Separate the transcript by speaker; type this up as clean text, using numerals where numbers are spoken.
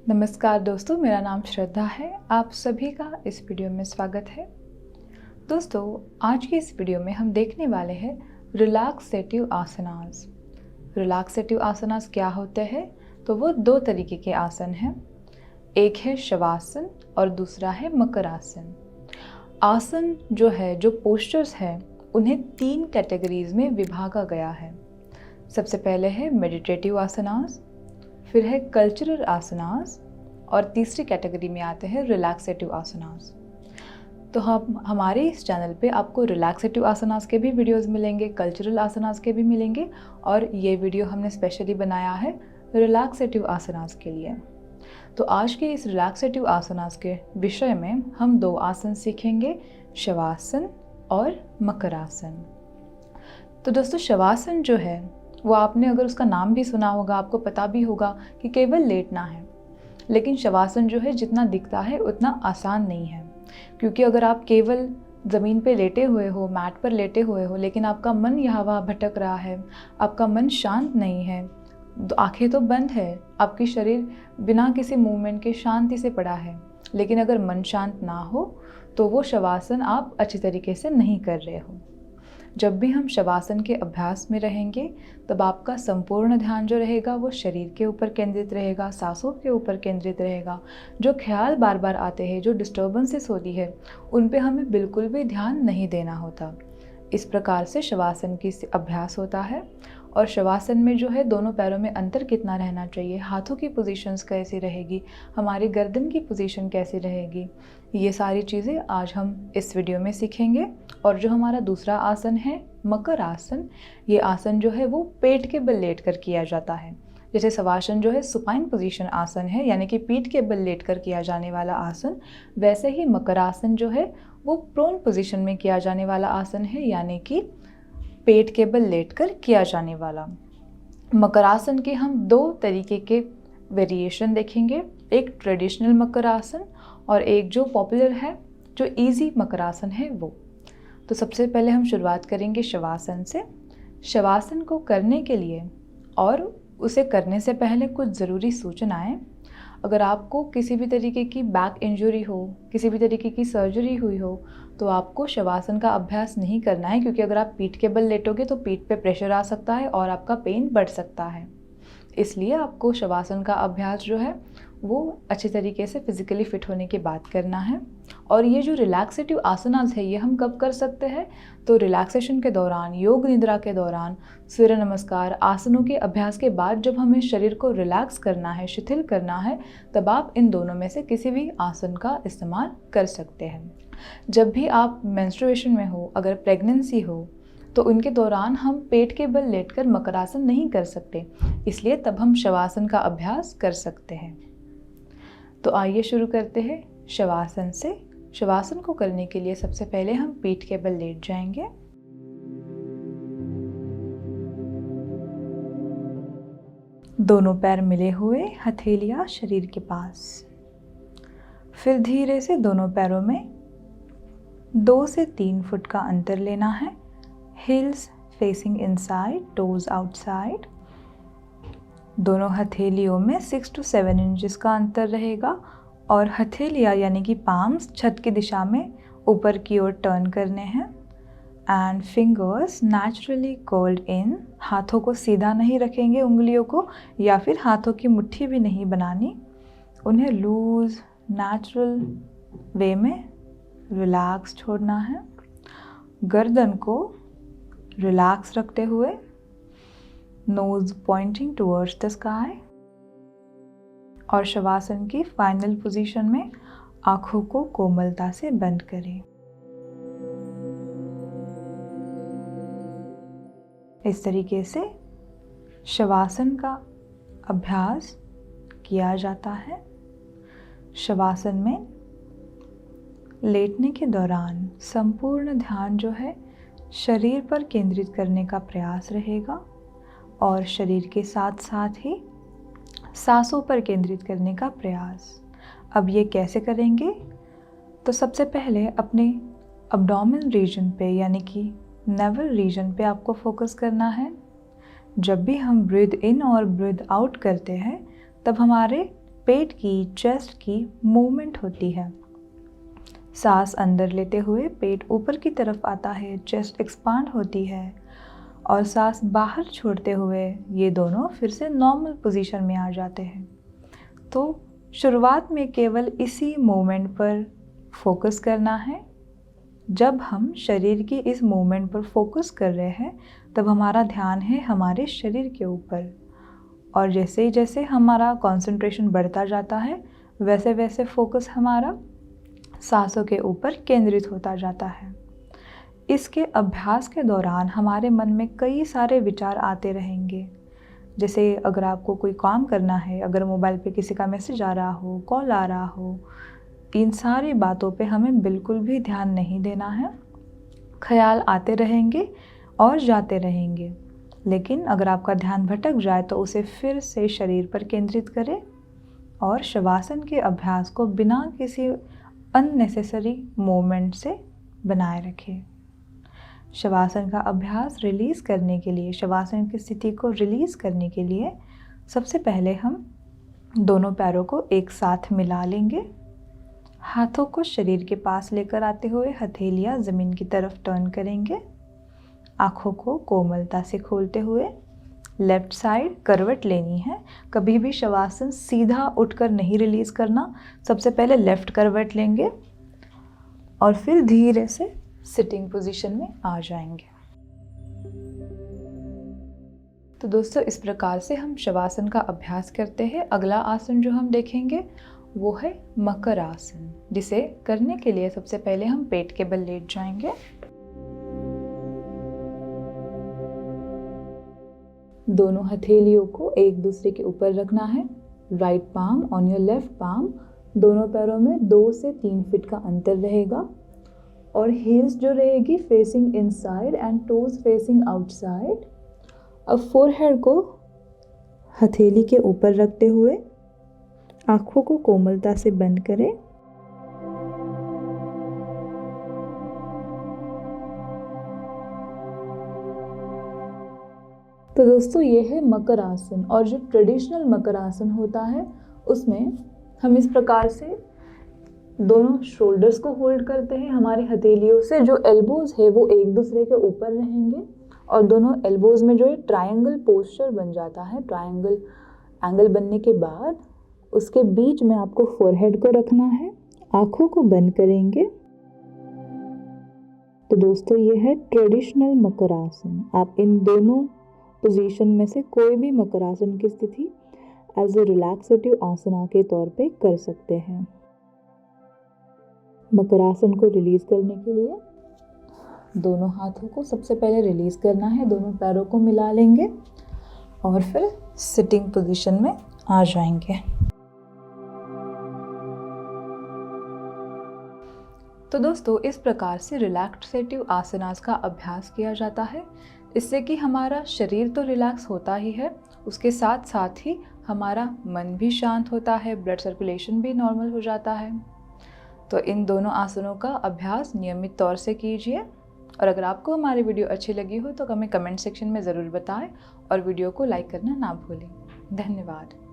Speaker 1: नमस्कार दोस्तों, मेरा नाम श्रद्धा है। आप सभी का इस वीडियो में स्वागत है। दोस्तों, आज की इस वीडियो में हम देखने वाले हैं रिलैक्सेटिव आसनास। रिलैक्सेटिव आसनास क्या होते हैं? तो वो दो तरीके के आसन हैं। एक है शवासन और दूसरा है मकरासन। आसन जो पोस्चर्स हैं, उन्हें 3 कैटेगरीज में विभागा गया है। सबसे पहले है मेडिटेटिव आसनास, फिर है कल्चरल आसनास और तीसरी कैटेगरी में आते हैं रिलैक्सेटिव आसनास। तो हम हमारे इस चैनल पे आपको रिलैक्सेटिव आसनास के भी वीडियोस मिलेंगे, कल्चरल आसनास के भी मिलेंगे और ये वीडियो हमने स्पेशली बनाया है रिलैक्सेटिव आसनास के लिए। तो आज के इस रिलैक्सेटिव आसनास के विषय में हम 2 आसन सीखेंगे, शवासन और मकरासन। तो दोस्तों, शवासन जो है वो आपने अगर उसका नाम भी सुना होगा, आपको पता भी होगा कि केवल लेटना है। लेकिन शवासन जो है जितना दिखता है उतना आसान नहीं है, क्योंकि अगर आप केवल ज़मीन पे लेटे हुए हो, मैट पर लेटे हुए हो, लेकिन आपका मन यहाँ वहाँ भटक रहा है, आपका मन शांत नहीं है, आंखें तो बंद है, आपकी शरीर बिना किसी मूवमेंट के शांति से पड़ा है, लेकिन अगर मन शांत ना हो तो वो शवासन आप अच्छी तरीके से नहीं कर रहे हो। जब भी हम शवासन के अभ्यास में रहेंगे तब आपका संपूर्ण ध्यान जो रहेगा वो शरीर के ऊपर केंद्रित रहेगा, सांसों के ऊपर केंद्रित रहेगा। जो ख्याल बार बार आते हैं, जो डिस्टर्बेंसेस होती है, उन पे हमें बिल्कुल भी ध्यान नहीं देना होता। इस प्रकार से शवासन की अभ्यास होता है। और शवासन में जो है दोनों पैरों में अंतर कितना रहना चाहिए, हाथों की पोजीशंस कैसी रहेगी, हमारी गर्दन की पोजीशन कैसी रहेगी, ये सारी चीज़ें आज हम इस वीडियो में सीखेंगे। और जो हमारा दूसरा आसन है मकर आसन, ये आसन जो है वो पेट के बल लेट कर किया जाता है। जैसे शवासन जो है सुपाइन पोजीशन आसन है, यानी कि पीठ के बल लेट कर किया जाने वाला आसन, वैसे ही मकर आसन जो है वो प्रोन पोजीशन में किया जाने वाला आसन है, यानी कि पेट के बल लेटकर किया जाने वाला। मकरासन के हम 2 तरीके के वेरिएशन देखेंगे, एक ट्रेडिशनल मकरासन और एक जो पॉपुलर है, जो इजी मकरासन है वो। तो सबसे पहले हम शुरुआत करेंगे शवासन से। शवासन को करने के लिए और उसे करने से पहले कुछ ज़रूरी सूचनाएं। अगर आपको किसी भी तरीके की बैक इंजरी हो, किसी भी तरीके की सर्जरी हुई हो, तो आपको शवासन का अभ्यास नहीं करना है, क्योंकि अगर आप पीठ के बल लेटोगे तो पीठ पे प्रेशर आ सकता है और आपका पेन बढ़ सकता है। इसलिए आपको शवासन का अभ्यास जो है वो अच्छे तरीके से फिजिकली फिट होने के बाद करना है। और ये जो रिलैक्सेटिव आसनास है ये हम कब कर सकते हैं? तो रिलैक्सेशन के दौरान, योग निद्रा के दौरान, सूर्य नमस्कार आसनों के अभ्यास के बाद जब हमें शरीर को रिलैक्स करना है, शिथिल करना है, तब आप इन दोनों में से किसी भी आसन का इस्तेमाल कर सकते हैं। जब भी आप मेंस्ट्रुएशन में हो, अगर प्रेगनेंसी हो, तो उनके दौरान हम पेट के बल लेटकर मकरासन नहीं कर सकते, इसलिए तब हम शवासन का अभ्यास कर सकते हैं। तो आइए शुरू करते हैं शवासन से। शवासन को करने के लिए सबसे पहले हम पीठ के बल लेट जाएंगे। दोनों पैर मिले हुए, हथेलियां शरीर के पास। फिर धीरे से दोनों पैरों में 2 से 3 फुट का अंतर लेना है। Hills facing inside, toes outside. दोनों हथेलियों में 6 to 7 इंचेस का अंतर रहेगा और हथेलियाँ यानी कि पाम्स छत की दिशा में ऊपर की ओर टर्न करने हैं। एंड फिंगर्स नेचुरली कर्ल्ड इन। हाथों को सीधा नहीं रखेंगे, उंगलियों को, या फिर हाथों की मुट्ठी भी नहीं बनानी। उन्हें लूज नेचुरल वे में रिलैक्स छोड़ना है। गर्दन को रिलैक्स रखते हुए, nose pointing towards the sky. और शवासन की फाइनल पोजीशन में आंखों को कोमलता से बंद करें। इस तरीके से शवासन का अभ्यास किया जाता है। शवासन में लेटने के दौरान संपूर्ण ध्यान जो है शरीर पर केंद्रित करने का प्रयास रहेगा और शरीर के साथ साथ ही सांसों पर केंद्रित करने का प्रयास। अब ये कैसे करेंगे? तो सबसे पहले अपने अब्डोमेन रीजन पे, यानी कि नेवल रीजन पे आपको फोकस करना है। जब भी हम ब्रीद इन और ब्रीद आउट करते हैं तब हमारे पेट की, चेस्ट की मूवमेंट होती है। सांस अंदर लेते हुए पेट ऊपर की तरफ आता है, चेस्ट एक्सपांड होती है, और सांस बाहर छोड़ते हुए ये दोनों फिर से नॉर्मल पोजीशन में आ जाते हैं। तो शुरुआत में केवल इसी मूवमेंट पर फोकस करना है। जब हम शरीर की इस मूवमेंट पर फोकस कर रहे हैं तब हमारा ध्यान है हमारे शरीर के ऊपर, और जैसे जैसे हमारा कंसंट्रेशन बढ़ता जाता है वैसे वैसे फोकस हमारा सांसों के ऊपर केंद्रित होता जाता है। इसके अभ्यास के दौरान हमारे मन में कई सारे विचार आते रहेंगे। जैसे अगर आपको कोई काम करना है, अगर मोबाइल पे किसी का मैसेज आ रहा हो, कॉल आ रहा हो, इन सारी बातों पे हमें बिल्कुल भी ध्यान नहीं देना है। ख्याल आते रहेंगे और जाते रहेंगे, लेकिन अगर आपका ध्यान भटक जाए तो उसे फिर से शरीर पर केंद्रित करें और शवासन के अभ्यास को बिना किसी अननेसेसरी मूवमेंट से बनाए रखें। शवासन का अभ्यास रिलीज़ करने के लिए, शवासन की स्थिति को रिलीज़ करने के लिए सबसे पहले हम दोनों पैरों को एक साथ मिला लेंगे। हाथों को शरीर के पास लेकर आते हुए हथेलियां ज़मीन की तरफ टर्न करेंगे। आँखों को कोमलता से खोलते हुए लेफ्ट साइड करवट लेनी है। कभी भी शवासन सीधा उठकर नहीं रिलीज़ करना। सबसे पहले लेफ्ट करवट लेंगे और फिर धीरे से सिटिंग पोजीशन में आ जाएंगे। तो दोस्तों, इस प्रकार से हम शवासन का अभ्यास करते हैं। अगला आसन जो हम देखेंगे वो है मकर आसन, जिसे करने के लिए सबसे पहले हम पेट के बल लेट जाएंगे। दोनों हथेलियों को एक दूसरे के ऊपर रखना है। Right palm on your left palm. दोनों पैरों में 2 से 3 फीट का अंतर रहेगा और हील्स जो रहेगी facing inside and toes facing outside. अब फोरहेड को हथेली के ऊपर रखते हुए आँखों को कोमलता से बंद करें। तो दोस्तों, ये है मकर आसन, और जो ट्रेडिशनल मकर आसन होता है उसमें हम इस प्रकार से दोनों शोल्डर्स को होल्ड करते हैं। हमारी हथेलियों से जो एल्बोज है वो एक दूसरे के ऊपर रहेंगे और दोनों एल्बोज में जो है ट्रायंगल पोस्चर बन जाता है। ट्रायंगल एंगल बनने के बाद उसके बीच में आपको फोरहेड को रखना है। आँखों को बंद करेंगे। तो दोस्तों, ये है ट्रेडिशनल मकर आसन। आप इन दोनों पोजीशन में से कोई भी मकर आसन की स्थिति एज ए रिलैक्सेटिव आसना के तौर पे कर सकते हैं। मकर आसन को रिलीज करने के लिए दोनों हाथों को सबसे पहले रिलीज करना है। दोनों पैरों को मिला लेंगे और फिर सिटिंग पोजीशन में आ जाएंगे। तो दोस्तों, इस प्रकार से रिलैक्सेटिव आसनास का अभ्यास किया जाता है। इससे कि हमारा शरीर तो रिलैक्स होता ही है, उसके साथ साथ ही हमारा मन भी शांत होता है, ब्लड सर्कुलेशन भी नॉर्मल हो जाता है। तो इन दोनों आसनों का अभ्यास नियमित तौर से कीजिए। और अगर आपको हमारी वीडियो अच्छी लगी हो तो हमें कमेंट सेक्शन में ज़रूर बताएं और वीडियो को लाइक करना ना भूलें। धन्यवाद।